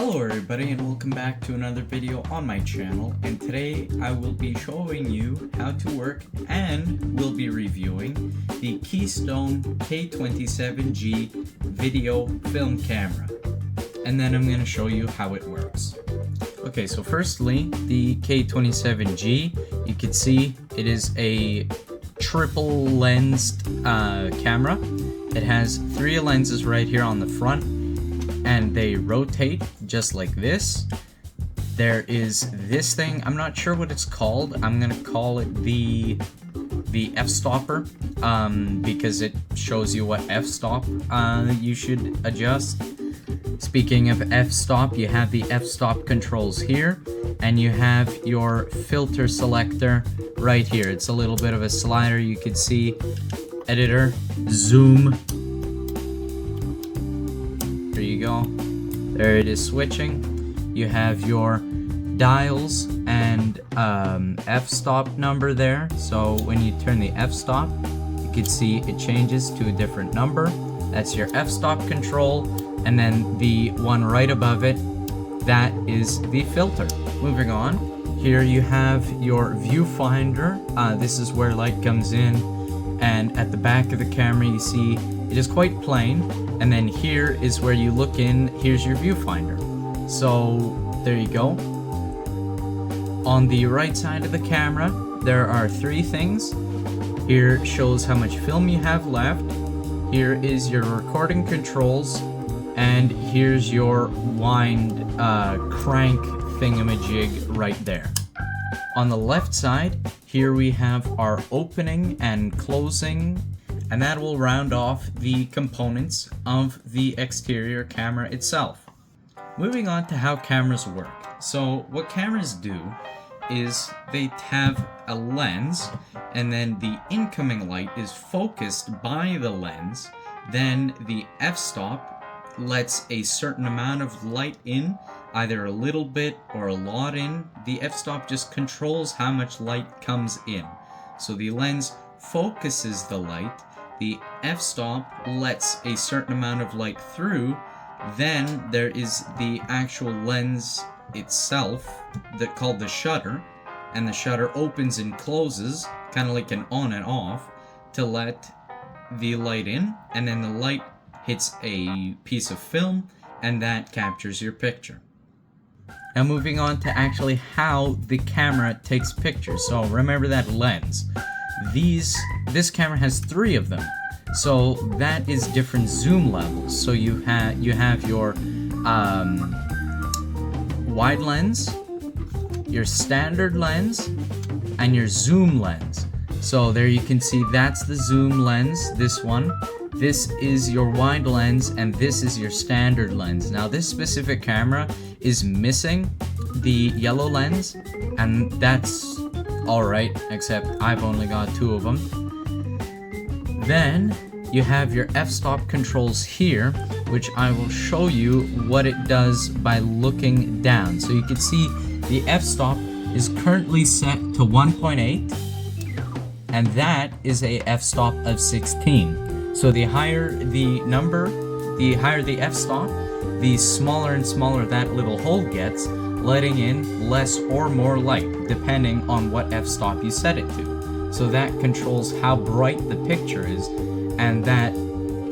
Hello everybody and welcome back to another video on my channel, and today I will be showing you how to work and will be reviewing the Keystone K-27G video film camera, and then I'm going to show you how it works. Okay, so firstly, the K-27G, you can see it is a triple lensed camera. It has 3 lenses right here on the front, and they rotate just like this. There is this thing, I'm not sure what it's called. I'm gonna call it the f-stopper, because it shows you what f-stop you should adjust. Speaking of f-stop, you have the f-stop controls here, and you have your filter selector right here. It's a little bit of a slider. You can see editor, zoom. There you go. There it is switching. You have your dials and f-stop number there. So when you turn the f-stop, you can see it changes to a different number. That's your f-stop control. And then the one right above it, that is the filter. Moving on, here you have your viewfinder. This is where light comes in, and at the back of the camera you see it is quite plain, and then here is where you look in. Here's your viewfinder. So there you go. On the right side of the camera there are 3 things. Here shows how much film you have left. Here is your recording controls, and here's your wind crank thingamajig right there. On the left side, here we have our opening and closing, and that will round off the components of the exterior camera itself. Moving on to how cameras work. So what cameras do is they have a lens, and then the incoming light is focused by the lens. Then the f-stop lets a certain amount of light in, either a little bit or a lot in. The f-stop just controls how much light comes in. So the lens focuses the light, the f-stop lets a certain amount of light through, then there is the actual lens itself called the shutter, and the shutter opens and closes, kind of like an on and off, to let the light in, and then the light hits a piece of film, and that captures your picture. Now moving on to actually how the camera takes pictures. So remember that lens. This camera has 3 of them. So that is different zoom levels. So you have your wide lens, your standard lens, and your zoom lens. So there you can see that's the zoom lens, this one. This is your wide lens, and this is your standard lens. Now this specific camera is missing the yellow lens, and that's alright, except I've only got 2 of them. Then you have your f-stop controls here, which I will show you what it does by looking down. So you can see the f-stop is currently set to 1.8, and that is a f-stop of 16. So the higher the number, the higher the f-stop, the smaller and smaller that little hole gets, letting in less or more light, depending on what f-stop you set it to. So that controls how bright the picture is, and that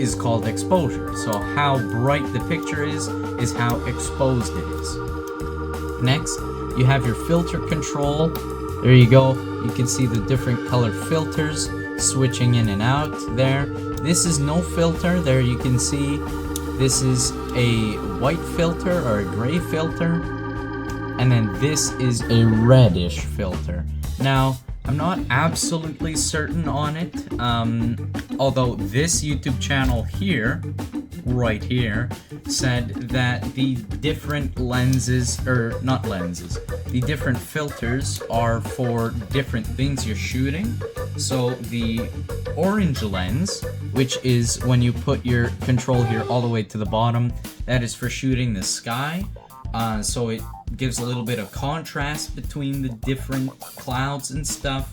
is called exposure. So how bright the picture is how exposed it is. Next, you have your filter control. There you go. You can see the different color filters switching in and out there. This is no filter. There you can see this is a white filter or a gray filter, and then this is a reddish filter. Now I'm not absolutely certain on it, although this YouTube channel here, right here, said that the different lenses, or not lenses, the different filters are for different things you're shooting. So the orange lens, which is when you put your control here all the way to the bottom, that is for shooting the sky. So it gives a little bit of contrast between the different clouds and stuff.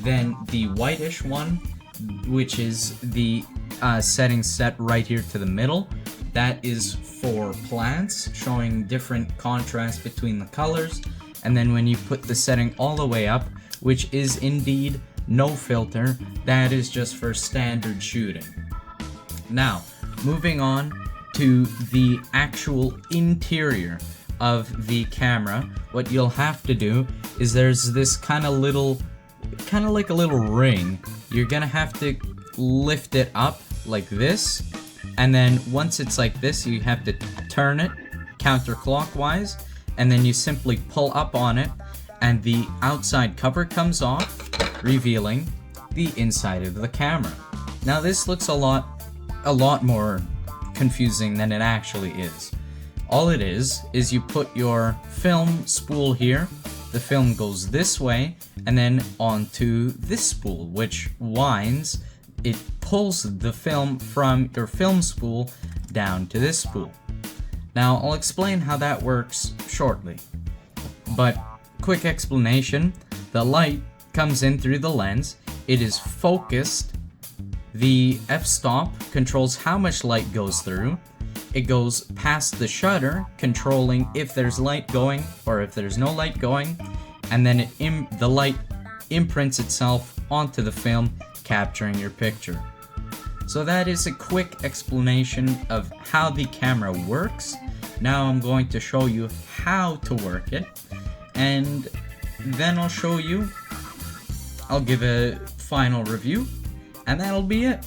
Then the whitish one, which is the setting set right here to the middle, that is for plants, showing different contrast between the colors. And then when you put the setting all the way up, which is indeed no filter, that is just for standard shooting. Now, moving on to the actual interior of the camera, what you'll have to do is there's this kind of like a little ring. You're gonna have to lift it up like this, and then once it's like this, you have to turn it counterclockwise, and then you simply pull up on it, and the outside cover comes off, revealing the inside of the camera. Now this looks a lot more confusing than it actually is. All it is you put your film spool here, the film goes this way, and then onto this spool, which winds, it pulls the film from your film spool down to this spool. Now I'll explain how that works shortly, but quick explanation, the light comes in through the lens, it is focused, the f-stop controls how much light goes through, it goes past the shutter, controlling if there's light going or if there's no light going, and then the light imprints itself onto the film, capturing your picture. So that is a quick explanation of how the camera works. Now I'm going to show you how to work it, and then I'll give a final review, and that'll be it.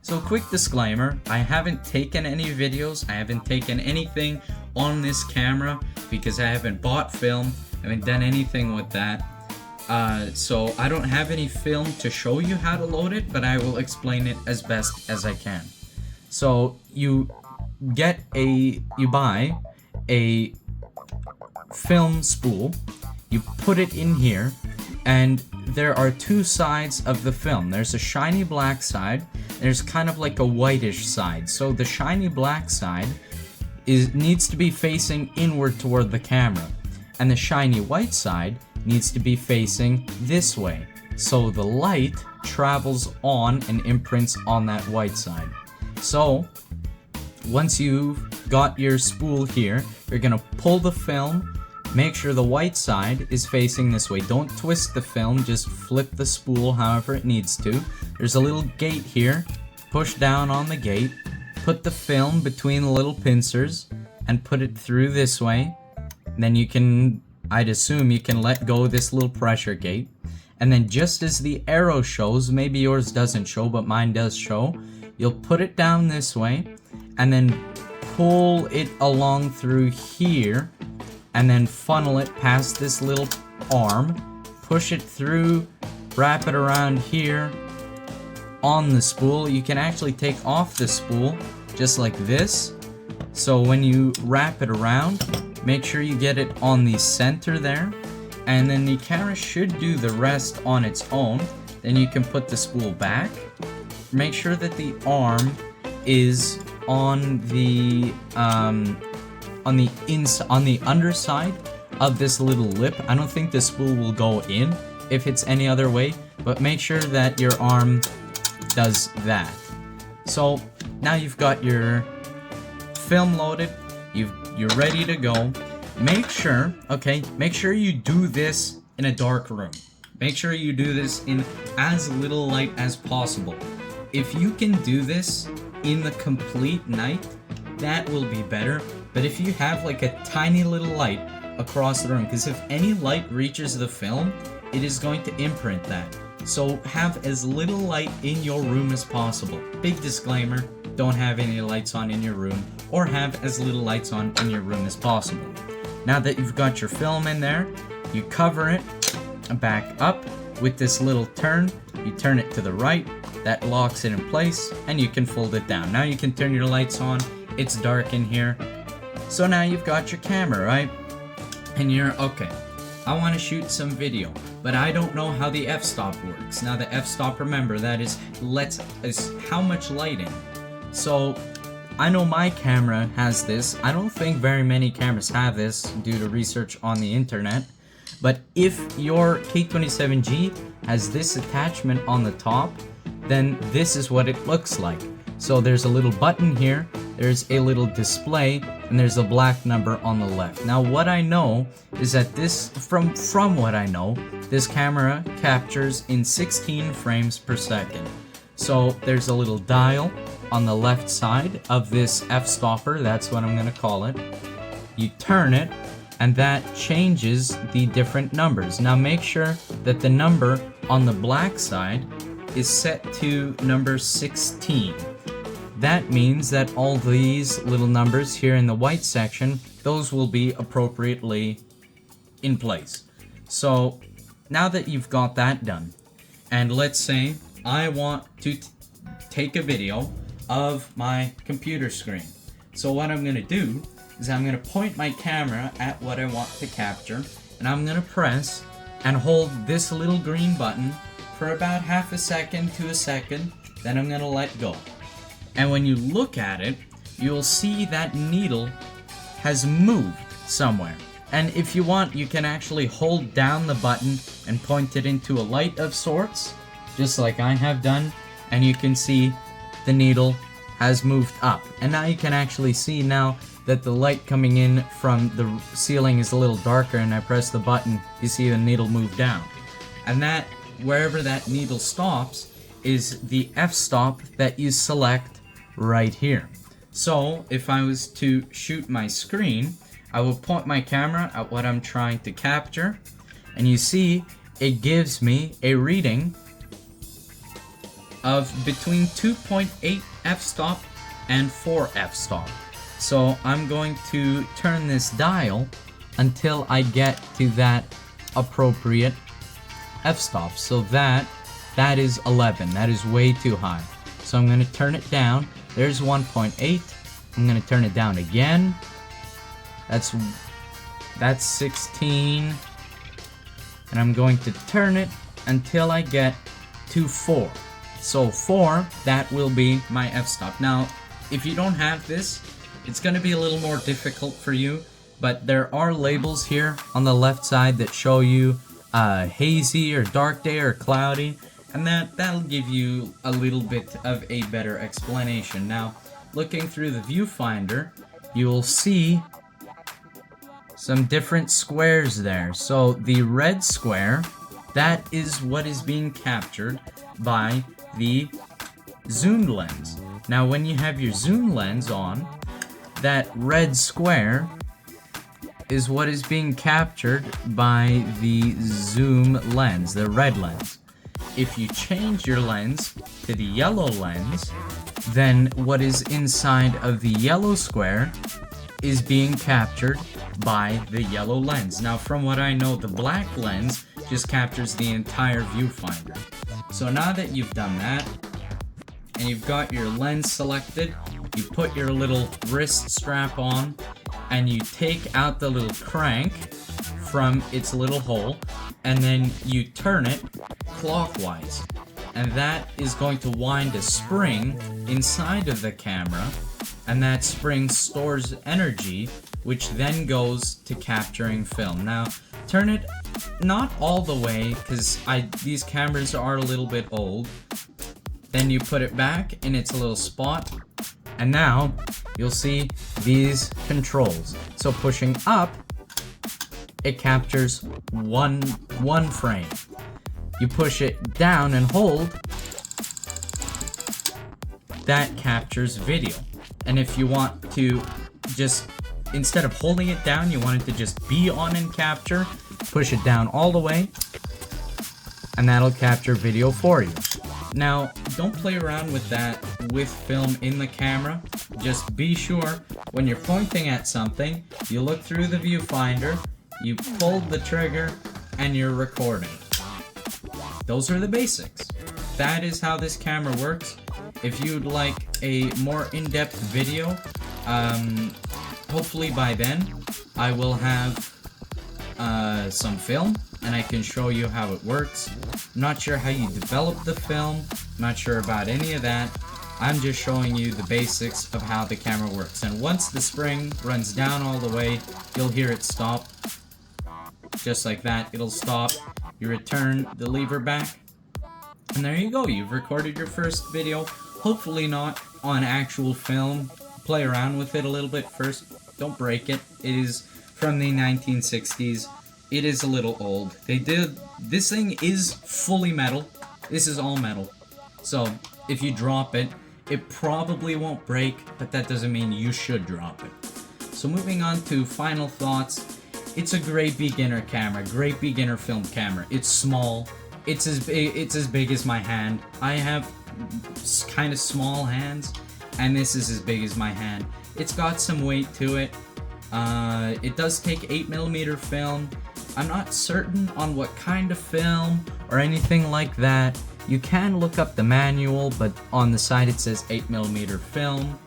So quick disclaimer, I haven't taken any videos, I haven't taken anything on this camera because I haven't bought film, I haven't done anything with that. So I don't have any film to show you how to load it, but I will explain it as best as I can. So you buy a film spool, you put it in here, and there are two sides of the film. There's a shiny black side, there's kind of like a whitish side. So the shiny black side needs to be facing inward toward the camera, and the shiny white side needs to be facing this way, so the light travels on and imprints on that white side. So once you've got your spool here, you're gonna pull the film, make sure the white side is facing this way. Don't twist the film, just flip the spool however it needs to. There's a little gate here, push down on the gate, put the film between the little pincers and put it through this way. And then you can, I'd assume you can let go of this little pressure gate, and then just as the arrow shows, maybe yours doesn't show but mine does show, you'll put it down this way and then pull it along through here and then funnel it past this little arm, push it through, wrap it around here on the spool. You can actually take off the spool just like this, so when you wrap it around, make sure you get it on the center there, and then the camera should do the rest on its own. Then you can put the spool back, make sure that the arm is on the underside of this little lip. I don't think the spool will go in if it's any other way, but make sure that your arm does that. So now you've got your film loaded, you're ready to go. Make sure you do this in a dark room. Make sure you do this in as little light as possible. If you can do this in the complete night, that will be better. But if you have like a tiny little light across the room, because if any light reaches the film, it is going to imprint that. So have as little light in your room as possible. Big disclaimer, don't have any lights on in your room, or have as little lights on in your room as possible. Now that you've got your film in there, you cover it back up with this little turn. You turn it to the right, that locks it in place, and you can fold it down. Now you can turn your lights on. It's dark in here. So now you've got your camera, right? And you're, okay, I want to shoot some video, but I don't know how the f-stop works. Now the f-stop, remember, that is how much light in. So I know my camera has this. I don't think very many cameras have this due to research on the internet. But if your K-27G has this attachment on the top, then this is what it looks like. So there's a little button here. there's a little display and there's a black number on the left. Now what I know is that this, from what I know, this camera captures in 16 frames per second. So there's a little dial on the left side of this f-stopper, that's what I'm gonna call it. You turn it, and that changes the different numbers. Now make sure that the number on the black side is set to number 16. That means that all these little numbers here in the white section, those will be appropriately in place. So now that you've got that done, and let's say I want to take a video of my computer screen. So what I'm gonna do is I'm gonna point my camera at what I want to capture, and I'm gonna press and hold this little green button for about half a second to a second, then I'm gonna let go. And when you look at it, you'll see that needle has moved somewhere. And if you want, you can actually hold down the button and point it into a light of sorts, just like I have done, and you can see the needle has moved up. And now you can actually see now that the light coming in from the ceiling is a little darker, and I press the button, you see the needle move down. And that, wherever that needle stops, is the f-stop that you select right here. So if I was to shoot my screen, I will point my camera at what I'm trying to capture, and you see it gives me a reading of between 2.8 f-stop and 4 f-stop. So I'm going to turn this dial until I get to that appropriate f-stop. So that is 11. That is way too high. So I'm going to turn it down. There's 1.8. I'm going to turn it down again. That's 16. And I'm going to turn it until I get to 4. So 4, that will be my f-stop. Now, if you don't have this, it's going to be a little more difficult for you, but there are labels here on the left side that show you hazy or dark day or cloudy, and that'll give you a little bit of a better explanation. Now, looking through the viewfinder, you'll see some different squares there. So the red square, that is what is being captured by the zoom lens. Now when you have your zoom lens on, that red square is what is being captured by the zoom lens, the red lens. If you change your lens to the yellow lens, then what is inside of the yellow square is being captured by the yellow lens. Now from what I know, the black lens just captures the entire viewfinder. So now that you've done that, and you've got your lens selected, you put your little wrist strap on, and you take out the little crank from its little hole, and then you turn it clockwise. And that is going to wind a spring inside of the camera, and that spring stores energy, which then goes to capturing film. Now, turn it not all the way, because these cameras are a little bit old. Then you put it back in its little spot, and now you'll see these controls. So pushing up, it captures one frame. You push it down and hold, that captures video. And if you want to just, instead of holding it down, you want it to just be on and capture, push it down all the way, and that'll capture video for you. Now, don't play around with that with film in the camera. Just be sure when you're pointing at something, you look through the viewfinder, you pull the trigger, and you're recording. Those are the basics. That is how this camera works. If you'd like a more in-depth video, hopefully by then I will have some film and I can show you how it works. I'm not sure how you develop the film, not sure about any of that. I'm just showing you the basics of how the camera works. And once the spring runs down all the way, you'll hear it stop. Just like that, it'll stop. You return the lever back, and there you go. You've recorded your first video. Hopefully not on actual film, play around with it a little bit first. Don't break it. It is from the 1960s. It is a little old. This thing is fully metal. This is all metal. So if you drop it, it probably won't break, but that doesn't mean you should drop it. So moving on to final thoughts. It's a great beginner camera, great beginner film camera. It's small. It's as big as my hand. I have kind of small hands, and this is as big as my hand. It's got some weight to it. It does take 8mm film. I'm not certain on what kind of film or anything like that. You can look up the manual, but on the side it says 8mm film.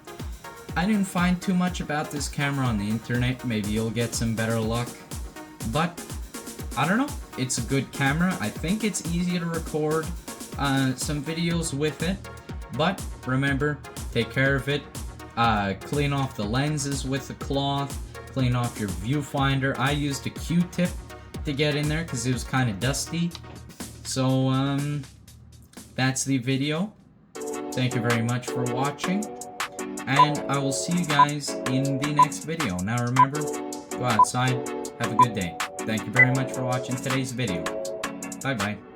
I didn't find too much about this camera on the internet. Maybe you'll get some better luck. But, I don't know. It's a good camera. I think it's easy to record some videos with it. But, remember, take care of it. Clean off the lenses with a cloth. Clean off your viewfinder. I used a Q-tip to get in there because it was kind of dusty. So, that's the video. Thank you very much for watching. And I will see you guys in the next video. Now remember, go outside, have a good day. Thank you very much for watching today's video. Bye bye.